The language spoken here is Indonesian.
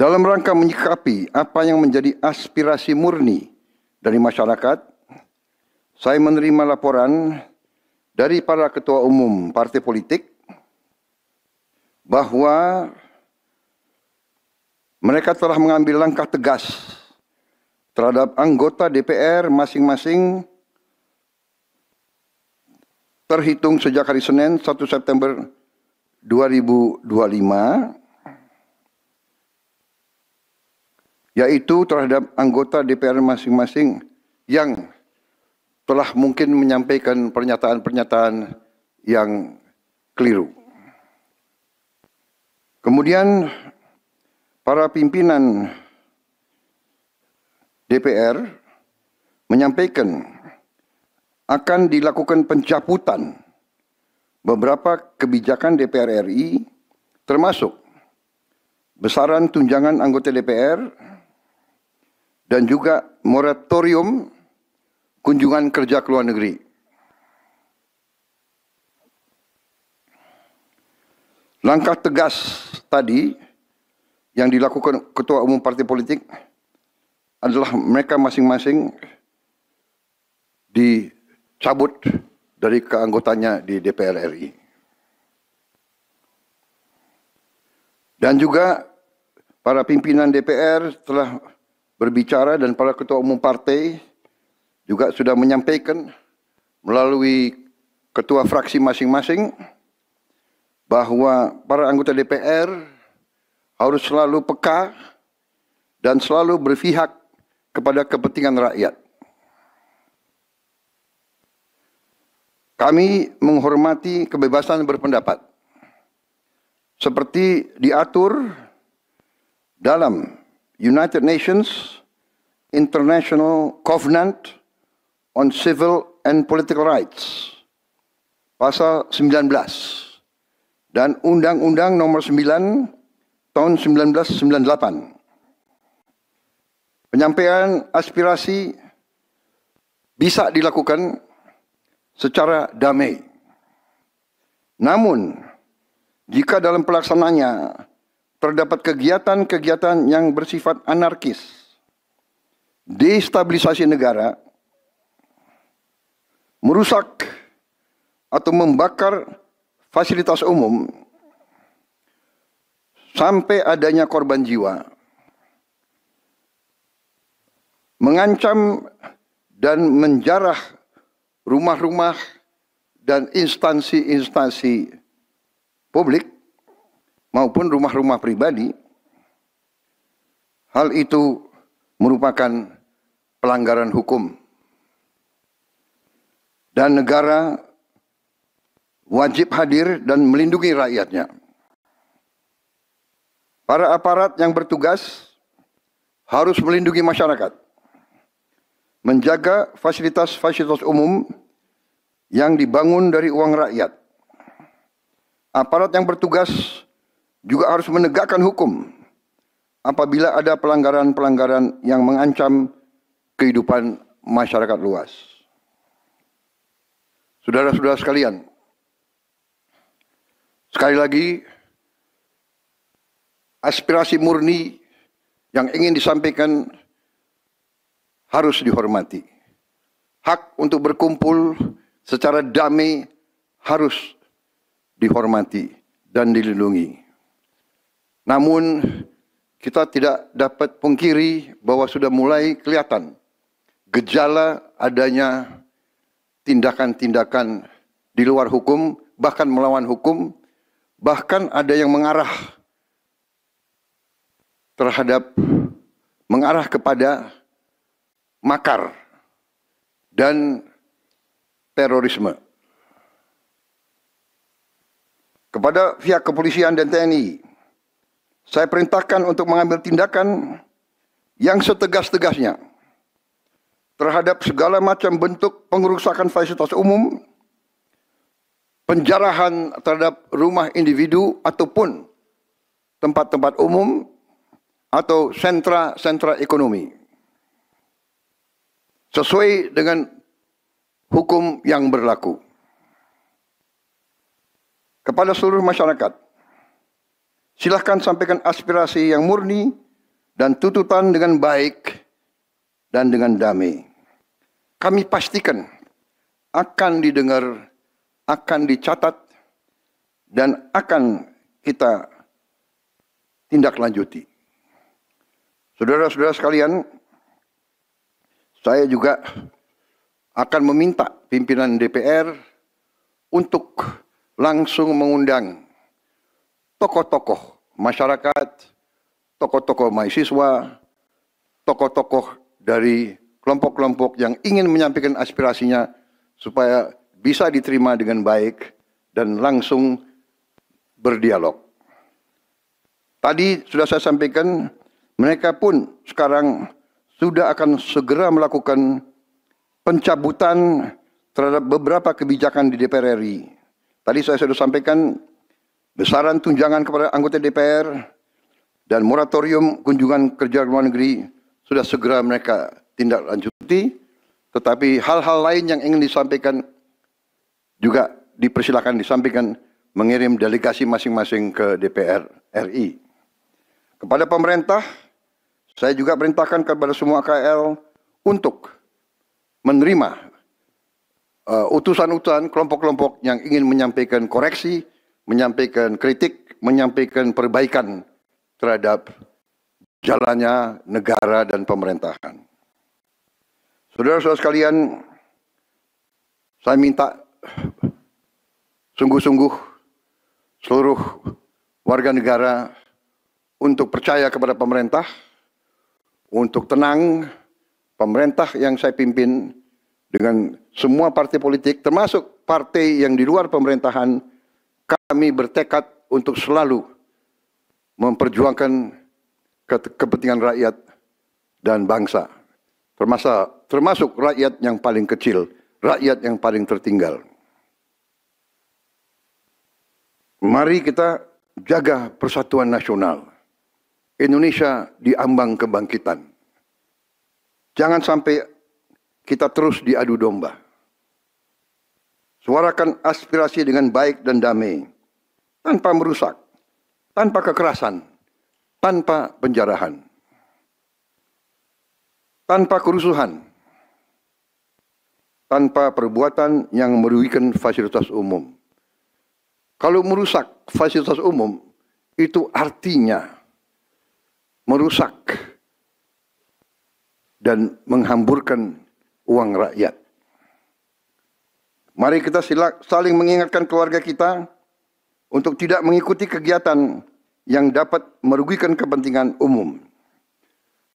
Dalam rangka menyikapi apa yang menjadi aspirasi murni dari masyarakat, saya menerima laporan dari para ketua umum partai politik bahwa mereka telah mengambil langkah tegas terhadap anggota DPR masing-masing terhitung sejak hari Senin 1 September 2025, yaitu terhadap anggota DPR masing-masing yang telah mungkin menyampaikan pernyataan-pernyataan yang keliru. Kemudian para pimpinan DPR menyampaikan akan dilakukan pencabutan beberapa kebijakan DPR RI, termasuk besaran tunjangan anggota DPR dan juga moratorium kunjungan kerja ke luar negeri. Langkah tegas tadi yang dilakukan ketua umum partai politik adalah mereka masing-masing dicabut dari keanggotanya di DPR RI. Dan juga para pimpinan DPR telah berbicara dan para ketua umum partai juga sudah menyampaikan melalui ketua fraksi masing-masing bahwa para anggota DPR harus selalu peka dan selalu berpihak kepada kepentingan rakyat. Kami menghormati kebebasan berpendapat seperti diatur dalam United Nations International Covenant on Civil and Political Rights, pasal 19, dan Undang-Undang nomor 9 tahun 1998. Penyampaian aspirasi bisa dilakukan secara damai. Namun, jika dalam pelaksananya terdapat kegiatan-kegiatan yang bersifat anarkis, destabilisasi negara, merusak atau membakar fasilitas umum, sampai adanya korban jiwa, mengancam dan menjarah rumah-rumah dan instansi-instansi publik maupun rumah-rumah pribadi, hal itu merupakan pelanggaran hukum. Dan negara wajib hadir dan melindungi rakyatnya. Para aparat yang bertugas harus melindungi masyarakat, menjaga fasilitas-fasilitas umum yang dibangun dari uang rakyat. Aparat yang bertugas juga harus menegakkan hukum apabila ada pelanggaran-pelanggaran yang mengancam kehidupan masyarakat luas. Saudara-saudara sekalian, sekali lagi, aspirasi murni yang ingin disampaikan harus dihormati. Hak untuk berkumpul secara damai harus dihormati dan dilindungi. Namun, kita tidak dapat pungkiri bahwa sudah mulai kelihatan gejala adanya tindakan-tindakan di luar hukum, bahkan melawan hukum, bahkan ada yang mengarah kepada makar dan terorisme. Kepada pihak kepolisian dan TNI, saya perintahkan untuk mengambil tindakan yang setegas-tegasnya terhadap segala macam bentuk pengerusakan fasilitas umum, penjarahan terhadap rumah individu ataupun tempat-tempat umum atau sentra-sentra ekonomi, sesuai dengan hukum yang berlaku. Kepada seluruh masyarakat, silakan sampaikan aspirasi yang murni dan tuntutan dengan baik dan dengan damai. Kami pastikan akan didengar, akan dicatat, dan akan kita tindak lanjuti. Saudara-saudara sekalian, saya juga akan meminta pimpinan DPR untuk langsung mengundang tokoh-tokoh masyarakat, tokoh-tokoh mahasiswa, tokoh-tokoh dari kelompok-kelompok yang ingin menyampaikan aspirasinya supaya bisa diterima dengan baik dan langsung berdialog. Tadi sudah saya sampaikan, mereka pun sekarang sudah akan segera melakukan pencabutan terhadap beberapa kebijakan di DPR RI. Tadi saya sudah sampaikan besaran tunjangan kepada anggota DPR dan moratorium kunjungan kerja luar negeri sudah segera mereka tindak lanjuti, tetapi hal-hal lain yang ingin disampaikan juga dipersilakan disampaikan mengirim delegasi masing-masing ke DPR RI. Kepada pemerintah, saya juga perintahkan kepada semua KL untuk menerima utusan-utusan kelompok-kelompok yang ingin menyampaikan koreksi, menyampaikan kritik, menyampaikan perbaikan terhadap jalannya negara dan pemerintahan. Saudara-saudara sekalian, saya minta sungguh-sungguh seluruh warga negara untuk percaya kepada pemerintah, untuk tenang. Pemerintah yang saya pimpin dengan semua partai politik, termasuk partai yang di luar pemerintahan, kami bertekad untuk selalu memperjuangkan kepentingan rakyat dan bangsa. Termasuk rakyat yang paling kecil, rakyat yang paling tertinggal. Mari kita jaga persatuan nasional. Indonesia di ambang kebangkitan. Jangan sampai kita terus diadu domba. Suarakan aspirasi dengan baik dan damai, tanpa merusak, tanpa kekerasan, tanpa penjarahan, tanpa kerusuhan, tanpa perbuatan yang merugikan fasilitas umum. Kalau merusak fasilitas umum, itu artinya merusak dan menghamburkan uang rakyat. Mari kita saling mengingatkan keluarga kita untuk tidak mengikuti kegiatan yang dapat merugikan kepentingan umum.